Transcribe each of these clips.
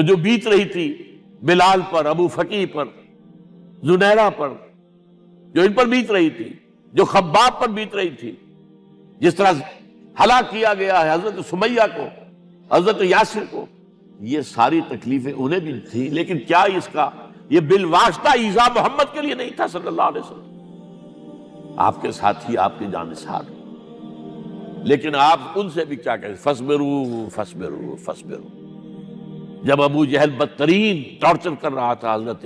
تو جو بیت رہی تھی بلال پر، ابو فقیہ پر، زنیرہ پر، جو ان پر بیت رہی تھی، جو خباب پر بیت رہی تھی، جس طرح ہلاک کیا گیا ہے حضرت سمیہ کو، حضرت یاسر کو، یہ ساری تکلیفیں انہیں بھی تھی، لیکن کیا اس کا یہ بالواسطہ ایذا محمد کے لیے نہیں تھا صلی اللہ علیہ وسلم، آپ کے ساتھی، آپ کے جانثار، لیکن آپ ان سے بھی کیا کہیں، فصبروا فصبروا فصبروا۔ جب ابو جہل بدترین ٹارچر کر رہا تھا حضرت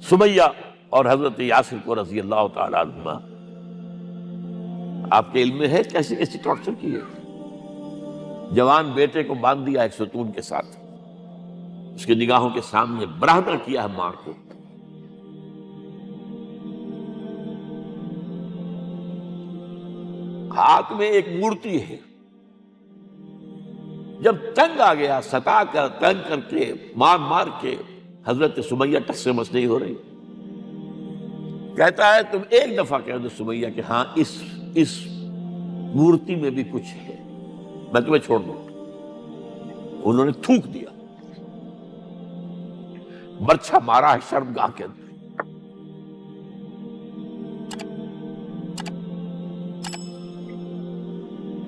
سمیہ اور حضرت یاسر کو رضی اللہ تعالیٰ عنہما، آپ کے علم میں ہے کیسی کیسی ٹارچر کی ہے؟ جوان بیٹے کو باندھ دیا ایک ستون کے ساتھ، اس کے نگاہوں کے سامنے برہنہ کیا ہے ماں کو، ہاتھ میں ایک مورتی ہے، جب تنگ آ گیا، ستا کر تنگ کر کے مار مار کے حضرت سمیہ ٹس سے مس نہیں ہو رہی، کہتا ہے تم ایک دفعہ کہہ دو سمیہ کہ ہاں اس مورتی میں بھی کچھ ہے، میں تمہیں چھوڑ دوں۔ انہوں نے تھوک دیا، برچھا مارا ہے شرمگاہ کے اندر۔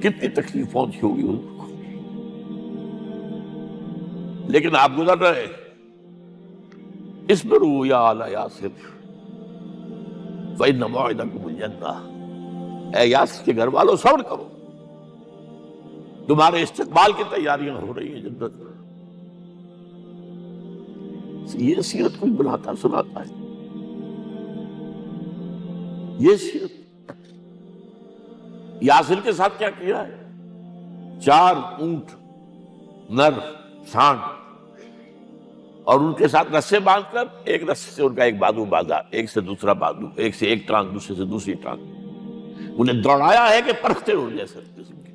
کتنی تکلیف پہنچی ہوگی ان کو، لیکن آپ گزر رہے، اصبروا یا آل یاسر فإن موعدکم الجنہ، اے یاسر کے گھر والوں صبر کرو، تمہارے استقبال کی تیاریاں ہو رہی ہیں جنت میں۔ یہ سیرت کوئی بناتا سناتا ہے، یہ سیرت۔ یاسر کے ساتھ کیا کیا ہے؟ 4 اونٹ نر سانڈ، اور ان کے ساتھ رسے باندھ کر ایک رسے سے ان کا ایک بازو باندھا، ایک سے دوسرا بازو، ایک سے ایک ٹانگ، دوسرے سے دوسری ٹانگ، انہیں دوڑایا ہے کہ پرکھتے ہو جیسے قسم کے۔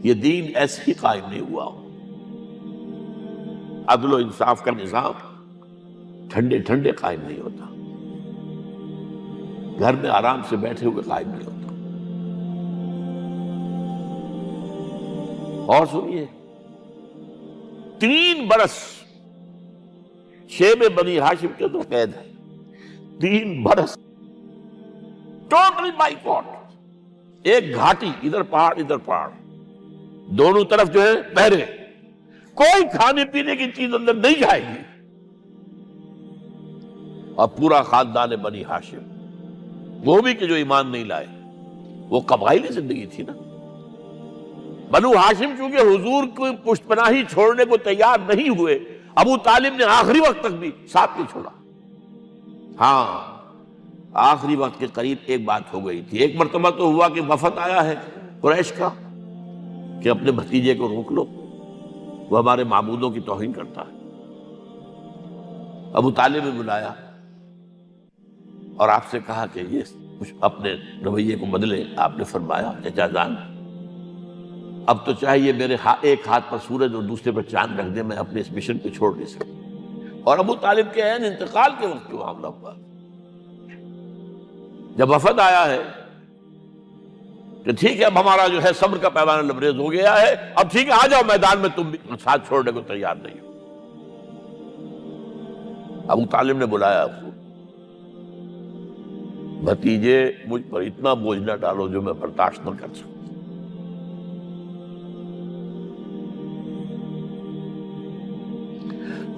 یہ دین ایسے ہی قائم نہیں ہوا ہو۔ عدل و انصاف کا نظام ٹھنڈے ٹھنڈے قائم نہیں ہوتا، گھر میں آرام سے بیٹھے ہوئے قائم نہیں ہوتا۔ اور سنیے، 3 برس شیب بنی ہاشم کے تو قید ہے، 3 برس ٹوٹل بائیکاٹ، ایک گھاٹی، ادھر پہاڑ ادھر پہاڑ، دونوں طرف جو ہے پہرے، کوئی کھانے پینے کی چیز اندر نہیں جائے گی، اور پورا خاندان بنی ہاشم، وہ بھی کہ جو ایمان نہیں لائے، وہ قبائلی زندگی تھی نا۔ بنو ہاشم چونکہ حضور کو پشت پناہی چھوڑنے کو تیار نہیں ہوئے، ابو طالب نے آخری وقت تک بھی ساتھ نہیں چھوڑا۔ ہاں، آخری وقت کے قریب ایک بات ہو گئی تھی، ایک مرتبہ تو ہوا کہ وفد آیا ہے قریش کا کہ اپنے بھتیجے کو روک لو، وہ ہمارے معبودوں کی توہین کرتا ہے۔ ابو طالب نے بلایا اور آپ سے کہا کہ یہ کچھ اپنے رویے کو بدلے۔ آپ نے فرمایا چچا جان، اب تو چاہیے میرے ایک ہاتھ پر سورج اور دوسرے پر چاند رکھ دے، میں اپنے اس مشن کو چھوڑ نہیں سکتا۔ اور ابو طالب کے عین انتقال کے وقت جو معاملہ ہوا، جب وفد آیا ہے کہ ٹھیک ہے اب ہمارا جو ہے صبر کا پیمانہ لبریز ہو گیا ہے، اب ٹھیک ہے آ جاؤ میدان میں، تم بھی ساتھ چھوڑنے کو تیار نہیں ہو۔ ابو طالب نے بلایا آپ کو، بھتیجے مجھ پر اتنا بوجھ نہ ڈالو جو میں برداشت نہ کر سکوں۔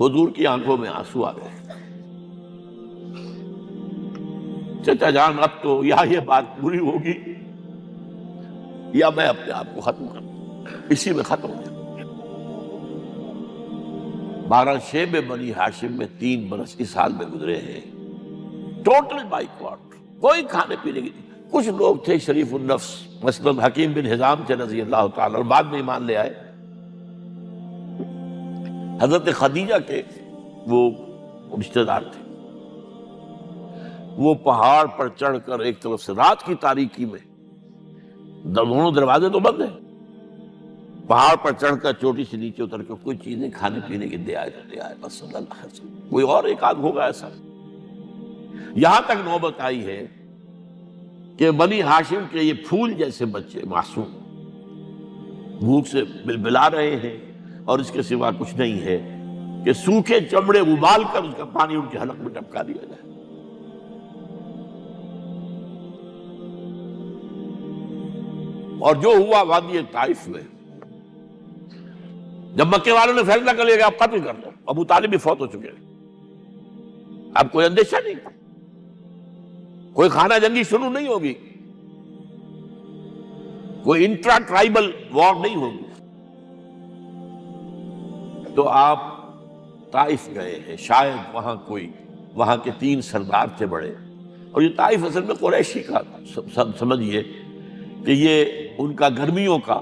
حضور کی آنکھوں میں آنسو آ گئے۔ چچا جان اب تو یا یہ بات پوری ہوگی یا میں اپنے آپ کو ختم کر دوں، اسی میں ختم ہو جاؤں۔ 12 شیب بنی ہاشم میں 3 برس اس حال میں گزرے ہیں، ٹوٹل بائیکاٹ، کوئی کھانے پینے کی۔ کچھ لوگ تھے شریف النفس، مثلا حکیم بن حزام تھے رضی اللہ تعالی، اور بعد میں ایمان لے آئے۔ حضرت خدیجہ کے وہ رشتہ دار تھے، وہ پہاڑ پر چڑھ کر ایک طرف سے رات کی تاریکی میں، دونوں دروازے تو بند ہیں، پہاڑ پر چڑھ کر چوٹی سے نیچے اتر کے کوئی چیزیں کھانے پینے کی دے آئے بس صلی اللہ علیہ وسلم۔ کوئی اور ایک آدھ ہوگا ایسا۔ یہاں تک نوبت آئی ہے کہ بنی ہاشم کے یہ پھول جیسے بچے معصوم، بھوک سے بلبلا رہے ہیں، اور اس کے سوا کچھ نہیں ہے کہ سوکھے چمڑے ابال کر اس کا پانی ان کے حلق میں ٹپکا دیا جائے۔ اور جو ہوا وادی طائف میں، جب مکے والوں نے فیصلہ کر لیا کہ آپ قتل کر دو، ابو طالب بھی فوت ہو چکے ہیں، اب کوئی اندیشہ نہیں، کوئی خانہ جنگی شروع نہیں ہوگی، کوئی انٹرا ٹرائبل وار نہیں ہوگی، تو آپ طائف گئے ہیں۔ شاید وہاں کے 3 سردار تھے بڑے، اور یہ طائف اصل میں قریشی کا سمجھیے کہ یہ ان کا گرمیوں کا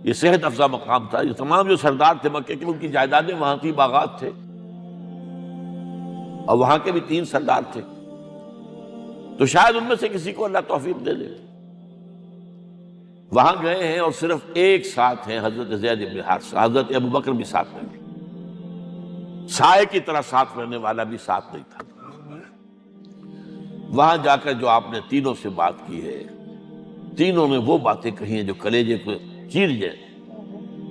یہ صحت افزا مقام تھا۔ یہ تمام جو سردار تھے مکے کے، ان کی جائیدادیں وہاں تھی، باغات تھے، اور وہاں کے بھی 3 سردار تھے، تو شاید ان میں سے کسی کو اللہ توفیق دے دے۔ وہاں گئے ہیں اور صرف ایک ساتھ ہیں، حضرت زید بن حارثہ، حضرت ابوبکر بھی ساتھ نہیں، سائے کی طرح ساتھ رہنے والا بھی ساتھ نہیں تھا۔ وہاں جا کر جو آپ نے تینوں سے بات کی ہے، تینوں نے وہ باتیں کہی ہیں جو کلیجے کو چیر جائیں،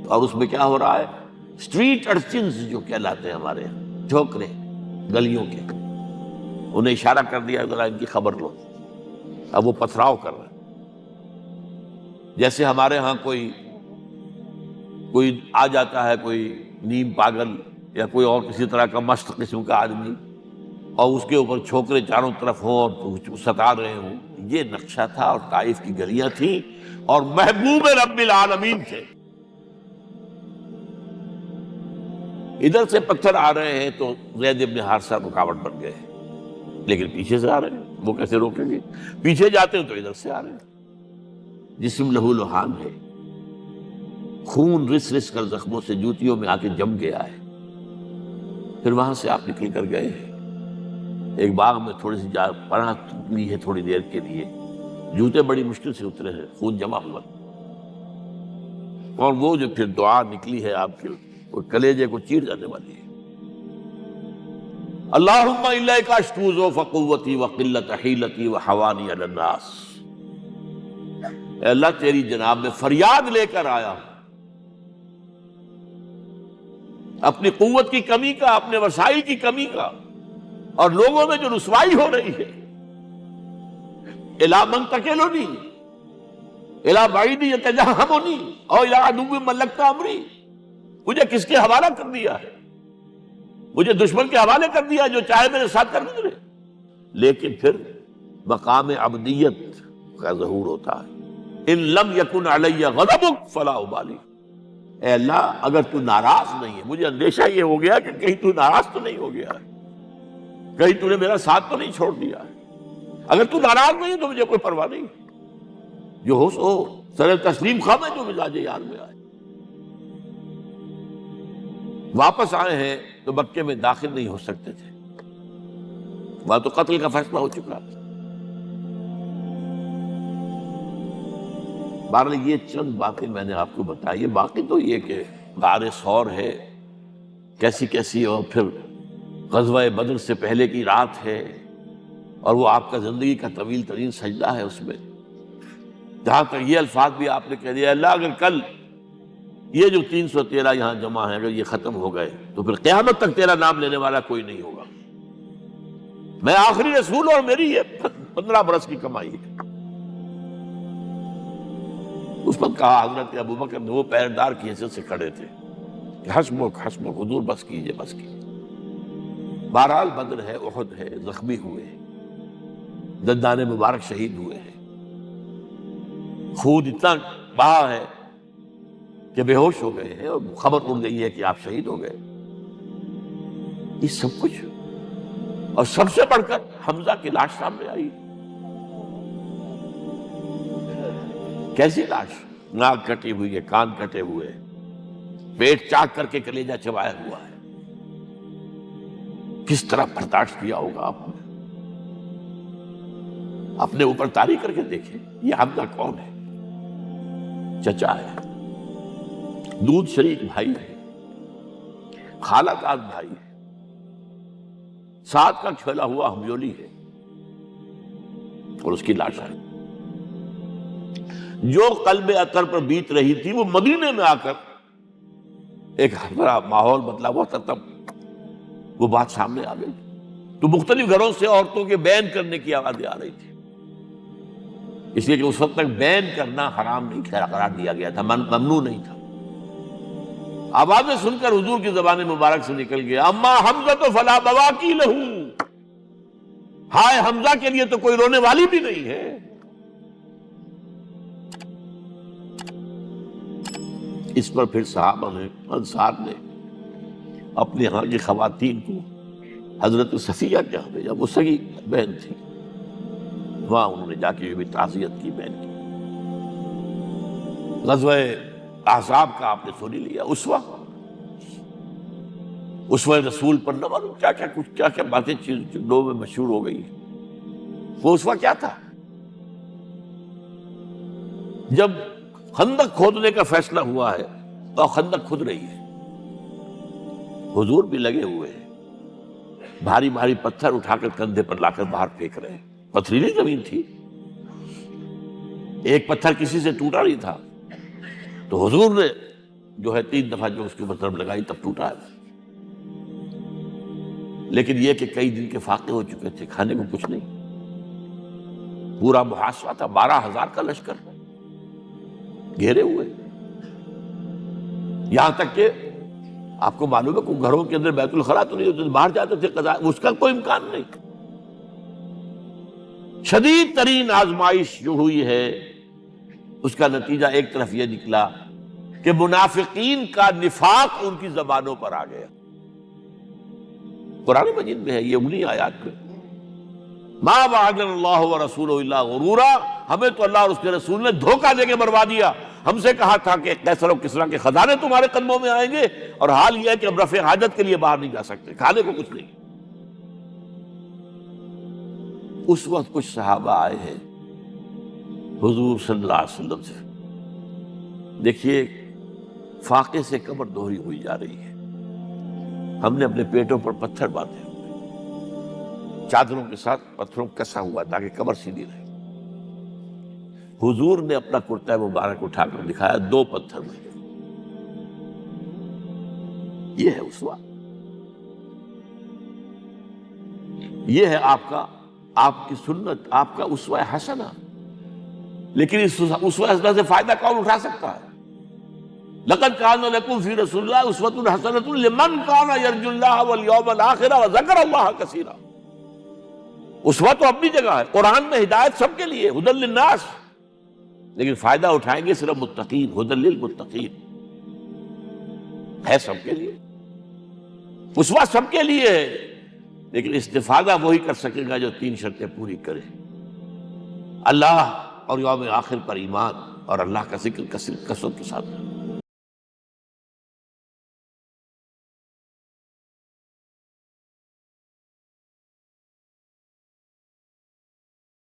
اور اس میں کیا ہو رہا ہے؟ اسٹریٹ ارچنز جو کہلاتے ہیں ہمارے یہاں، جھوکرے گلیوں کے، انہیں اشارہ کر دیا ذرا ان کی خبر لو، اب وہ پتھراؤ کر رہے ہیں۔ جیسے ہمارے ہاں کوئی آ جاتا ہے، کوئی نیم پاگل یا کوئی اور کسی طرح کا مست قسم کا آدمی، اور اس کے اوپر چھوکرے چاروں طرف ہوں اور ستا رہے ہوں، یہ نقشہ تھا، اور طائف کی گلیاں تھیں، اور محبوب رب العالمین تھے۔ ادھر سے پتھر آ رہے ہیں تو زید بن حارثہ رکاوٹ بن گئے، لیکن پیچھے سے آ رہے ہیں، وہ کیسے روکیں گے؟ پیچھے جاتے ہیں تو ادھر سے آ رہے ہیں۔ جسم لہو لہان ہے، خون رس رس کر زخموں سے جوتیوں میں آ کے جم گیا ہے۔ پھر وہاں سے آپ نکل کر گئے ہیں، ایک باغ میں تھوڑی سی پناہ لی ہے تھوڑی دیر کے لیے، جوتے بڑی مشکل سے اترے ہیں، خون جمع ہوا، اور وہ جو پھر دعا نکلی ہے آپ کے، وہ کلیجے کو چیر جانے والی ہے۔ اللہم الیک اشکو ضعف قوتی وقلت حیلتی وحوانی علی الناس، اے اللہ تیری جناب میں فریاد لے کر آیا ہوں، اپنی قوت کی کمی کا، اپنے وسائل کی کمی کا، اور لوگوں میں جو رسوائی ہو رہی ہے، الی من تکلنی الی بعید یتجہمنی او الی عدو ملکت امری، مجھے کس کے حوالہ کر دیا ہے؟ مجھے دشمن کے حوالے کر دیا جو چاہے میرے ساتھ کر گزرے۔ لیکن پھر مقام عبدیت کا ظہور ہوتا ہے، ان لم یکن علی غضبک فلا ابالی، اے اللہ اگر تو ناراض نہیں ہے، مجھے اندیشہ یہ ہو گیا کہ کہیں تو ناراض تو نہیں ہو گیا ہے، کہیں تو نے میرا ساتھ تو نہیں چھوڑ دیا ہے۔ اگر تو ناراض نہیں ہے تو مجھے کوئی پرواہ نہیں، جو ہو سو سر تسلیم خواہ میں جو مزاج یار میں آئے۔ واپس آئے ہیں تو مکے میں داخل نہیں ہو سکتے تھے، وہاں تو قتل کا فیصلہ ہو چکا تھا۔ بہرحال یہ چند باتیں میں نے آپ کو بتائی، باقی تو یہ کہ غار ثور ہے کیسی کیسی، اور پھر غزوہ بدر سے پہلے کی رات ہے، اور وہ آپ کا زندگی کا طویل ترین سجدہ ہے، اس میں جہاں تک یہ الفاظ بھی آپ نے کہہ دیا، اللہ اگر کل یہ جو 313 یہاں جمع ہیں اگر یہ ختم ہو گئے تو پھر قیامت تک تیرا نام لینے والا کوئی نہیں ہوگا، میں آخری رسول اور میری یہ 15 برس کی کمائی ہے۔ اس وقت کہا حضرت ابوبکر نے، وہ پہرےدار کی حیثیت سے کھڑے تھے، کہ حسبک حسبک حضور بس کیجئے بس کیجئے۔ بہرحال بدر ہے، احد ہے، زخمی ہوئے ہیں، دندان مبارک شہید ہوئے ہیں، خون اتنا بہا ہے کہ بے ہوش ہو گئے ہیں، اور خبر اڑ گئی ہے کہ آپ شہید ہو گئے۔ یہ سب کچھ، اور سب سے بڑھ کر حمزہ کی لاش سامنے آئی، کیسی لاش؟ ناک کٹی ہوئی ہے، کان کٹے ہوئے، پیٹ چاک کر کے کلیجہ چبایا ہوا ہے، کس طرح برداشت کیا ہوگا آپ نے؟ اپنے اوپر تاری کر کے دیکھیں، یہ حمزہ کون ہے؟ چچا ہے، دودھ شریک بھائی ہے، خالہ داد بھائی ہے، ساتھ کا کھیلا ہوا ہمجولی ہے، اور اس کی لاش ہے۔ جو قلب اطہر پر بیت رہی تھی وہ مدینے میں آ کر ایک بڑا ماحول بدلا ہوا تھا، تب وہ بات سامنے آ گئی. تو مختلف گھروں سے عورتوں کے بین کرنے کی آوازیں آ رہی تھی، اس لیے کہ اس وقت تک بین کرنا حرام نہیں قرار دیا گیا تھا، ممنوع نہیں تھا. آوازیں سن کر حضور کی زبان مبارک سے نکل گیا اما حمزہ تو فلا بواکی لہو، ہائے حمزہ کے لیے تو کوئی رونے والی بھی نہیں ہے. اس پر پھر صحابہ نے، انصار نے اپنے ہاں کی خواتین کو حضرت صفیہ کے ہاں بھیجا، وہ سگی بہن تھی، وہاں انہوں نے جا کے بھی تعزیت کی بہن کی. غزوہ احزاب کا آپ نے سن ہی لیا، اسوہ رسول پر نہ معلوم کیا کیا باتیں لوگوں میں مشہور ہو گئی. وہ اسوہ کیا تھا؟ جب خندق کھودنے کا فیصلہ ہوا ہے تو خندق کھود رہی ہے، حضور بھی لگے ہوئے ہیں، بھاری بھاری پتھر اٹھا کر کندھے پر لا کر باہر پھینک رہے ہیں. پتھریلی زمین تھی، ایک پتھر کسی سے ٹوٹا نہیں تھا، تو حضور نے جو ہے 3 دفعہ جو اس کے اوپر ضرب لگائی تب ٹوٹا ہے. لیکن یہ کہ کئی دن کے فاقے ہو چکے تھے، کھانے کو کچھ نہیں، پورا محاصرہ تھا، 12,000 کا لشکر گھیرے ہوئے. یہاں تک کہ آپ کو معلوم ہے کہ گھروں کے اندر بیت الخلا تو نہیں ہوتے، باہر جاتے تھے قضاء، اس کا کوئی امکان نہیں. شدید ترین آزمائش جو ہوئی ہے اس کا نتیجہ ایک طرف یہ نکلا کہ منافقین کا نفاق ان کی زبانوں پر آ گیا. قرآن مجید میں ہے یہ انہی آیات میں، ما وعدنا اللہ ورسولہ الا غرورا، ہمیں تو اللہ اور اس کے رسول نے دھوکہ دے کے مروا دیا. ہم سے کہا تھا کہ قیصر و کسریٰ کے خزانے تمہارے قدموں میں آئیں گے، اور حال یہ ہے کہ اب رفع حاجت کے لیے باہر نہیں جا سکتے، کھانے کو کچھ نہیں. اس وقت کچھ صحابہ آئے ہیں حضور صلی اللہ علیہ وسلم سے، دیکھیے فاقے سے کمر دوہری ہوئی جا رہی ہے، ہم نے اپنے پیٹوں پر پتھر باندھے ہوئے، چادروں کے ساتھ پتھروں کسا ہوا تاکہ کمر سیدھی رہے. حضور نے اپنا کرتا مبارک اٹھا کر دکھایا 2 پتھر میں. یہ ہے اسوہ، یہ ہے آپ کی سنت، آپ کا اسوہ حسنہ. لیکن اس اسوہ حسنہ سے فائدہ کون اٹھا سکتا ہے؟ لقد کان لکم فی رسول اللہ اسوۃ حسنۃ لمن کان یرجو اللہ والیوم الآخر وذکر اللہ کثیرا. اسوہ تو اپنی جگہ ہے، قرآن میں ہدایت سب کے لیے، ھدی للناس، لیکن فائدہ اٹھائیں گے صرف متقین، ھدی للمتقین ہے سب کے لیے. اسوہ سب کے لیے ہے، لیکن استفادہ وہی کر سکے گا جو 3 شرطیں پوری کرے: اللہ اور یوم آخر پر ایمان، اور اللہ کا ذکر کثرت کے ساتھ.